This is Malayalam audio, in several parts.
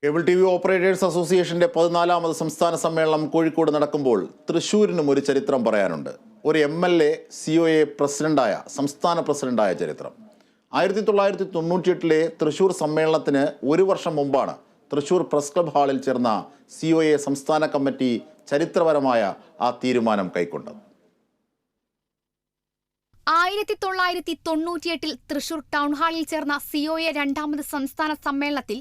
കേബിൾ ടി വി ഓപ്പറേറ്റേഴ്സ് അസോസിയേഷന്റെ 14ാമത് സംസ്ഥാന സമ്മേളനം കോഴിക്കോട് നടക്കുമ്പോൾ തൃശ്ശൂരിനും ഒരു ചരിത്രം പറയാനുണ്ട്. ഒരു MLA COA സംസ്ഥാന പ്രസിഡന്റായ ചരിത്രം. 1998 തൃശ്ശൂർ സമ്മേളനത്തിന് ഒരു വർഷം മുമ്പാണ് തൃശ്ശൂർ പ്രസ് ക്ലബ് ഹാളിൽ ചേർന്ന COA സംസ്ഥാന കമ്മിറ്റി ചരിത്രപരമായ ആ തീരുമാനം കൈക്കൊണ്ടത്. 1998 തൃശൂർ ടൗൺ ഹാളിൽ ചേർന്ന COA 2ാമത് സംസ്ഥാന സമ്മേളനത്തിൽ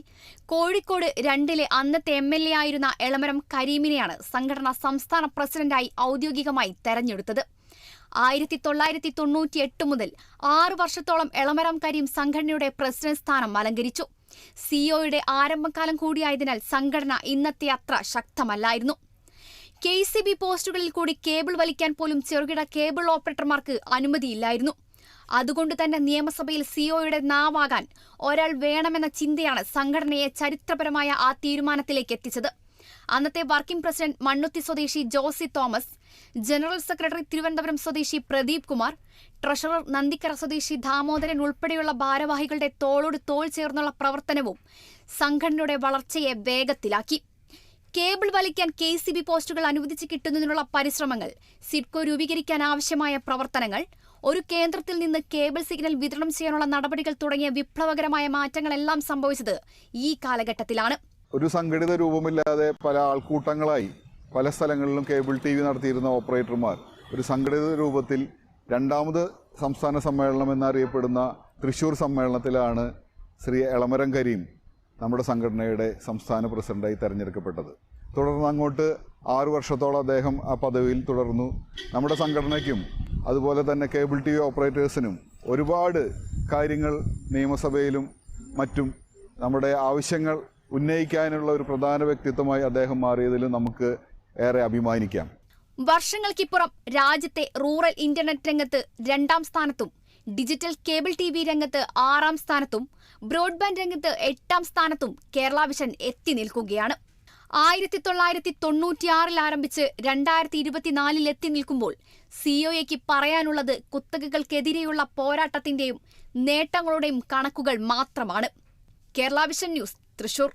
കോഴിക്കോട് 2 അന്നത്തെ MLA ആയിരുന്ന എളമരം കരീമിനെയാണ് സംഘടന സംസ്ഥാന പ്രസിഡന്റായി ഔദ്യോഗികമായി തെരഞ്ഞെടുത്തത്. 1998 മുതൽ 6 വർഷത്തോളം എളമരം കരീം സംഘടനയുടെ പ്രസിഡന്റ് സ്ഥാനം അലങ്കരിച്ചു. COയുടെ ആരംഭകാലം കൂടിയായതിനാൽ സംഘടന ഇന്നത്തെ അത്ര ശക്തമല്ലായിരുന്നു. KCB പോസ്റ്റുകളിൽ കൂടി കേബിൾ വലിക്കാൻ പോലും ചെറുകിട കേബിൾ ഓപ്പറേറ്റർമാർക്ക് അനുമതിയില്ലായിരുന്നു. അതുകൊണ്ട് തന്നെ നിയമസഭയിൽ COയുടെ നാവാകാൻ ഒരാൾ വേണമെന്ന ചിന്തയാണ് സംഘടനയെ ചരിത്രപരമായ ആ തീരുമാനത്തിലേക്ക് എത്തിച്ചത്. അന്നത്തെ വർക്കിംഗ് പ്രസിഡന്റ് മണ്ണുത്തി സ്വദേശി Josy Thomas, general secretary Thiruvananthapuram സ്വദേശി പ്രദീപ് കുമാർ, ട്രഷറർ നന്ദിക്കര സ്വദേശി ദാമോദരൻ ഉൾപ്പെടെയുള്ള ഭാരവാഹികളുടെ തോളോട് തോൾ ചേർന്നുള്ള പ്രവർത്തനവും സംഘടനയുടെ വളർച്ചയെ വേഗത്തിലാക്കി. കേബിൾ വലിക്കാൻ KCB പോസ്റ്റുകൾ അനുവദിച്ച് കിട്ടുന്നതിനുള്ള പരിശ്രമങ്ങൾ, സിഡ്കോ രൂപീകരിക്കാൻ ആവശ്യമായ പ്രവർത്തനങ്ങൾ, ഒരു കേന്ദ്രത്തിൽ നിന്ന് കേബിൾ സിഗ്നൽ വിതരണം ചെയ്യാനുള്ള നടപടികൾ തുടങ്ങിയ വിപ്ലവകരമായ മാറ്റങ്ങളെല്ലാം സംഭവിച്ചത് ഈ കാലഘട്ടത്തിലാണ്. ഒരു സംഘടിത രൂപമില്ലാതെ പല ആൾക്കൂട്ടങ്ങളായി പല സ്ഥലങ്ങളിലും കേബിൾ TV നടത്തിയിരുന്ന ഓപ്പറേറ്റർമാർ ഒരു സംഘടിത രൂപത്തിൽ 2ാമത് സംസ്ഥാന സമ്മേളനം എന്നറിയപ്പെടുന്ന തൃശ്ശൂർ സമ്മേളനത്തിലാണ് ശ്രീ എളമരം കരീം നമ്മുടെ സംഘടനയുടെ സംസ്ഥാന പ്രസിഡന്റായി തെരഞ്ഞെടുക്കപ്പെട്ടത്. തുടർന്ന് അങ്ങോട്ട് 6 വർഷത്തോളം അദ്ദേഹം ആ പദവിയിൽ തുടർന്നു. നമ്മുടെ സംഘടനയ്ക്കും അതുപോലെ തന്നെ കേബിൾ TV ഓപ്പറേറ്റേഴ്സിനും ഒരുപാട് കാര്യങ്ങൾ നിയമസഭയിലും മറ്റും നമ്മുടെ ആവശ്യങ്ങൾ ഉന്നയിക്കാനുള്ള ഒരു പ്രധാന വ്യക്തിത്വമായി അദ്ദേഹം മാറിയതിലും നമുക്ക് ഏറെ അഭിമാനിക്കാം. വർഷങ്ങൾക്കിപ്പുറം രാജ്യത്തെ റൂറൽ ഇന്റർനെറ്റ് രംഗത്ത് 2ാം സ്ഥാനത്തും, ഡിജിറ്റൽ കേബിൾ TV രംഗത്ത് 6ാം സ്ഥാനത്തും, ബ്രോഡ്ബാൻഡ് രംഗത്ത് 8ാം സ്ഥാനത്തും കേരള വിഷൻ എത്തി നിൽക്കുകയാണ്. 1996 ആരംഭിച്ച് 2024 എത്തി നിൽക്കുമ്പോൾ COAയ്ക്ക് പറയാനുള്ളത് കുത്തകകൾക്കെതിരെയുള്ള പോരാട്ടത്തിന്റെയും നേട്ടങ്ങളുടെയും കണക്കുകൾ മാത്രമാണ്. Kerala vision news, Thrissur.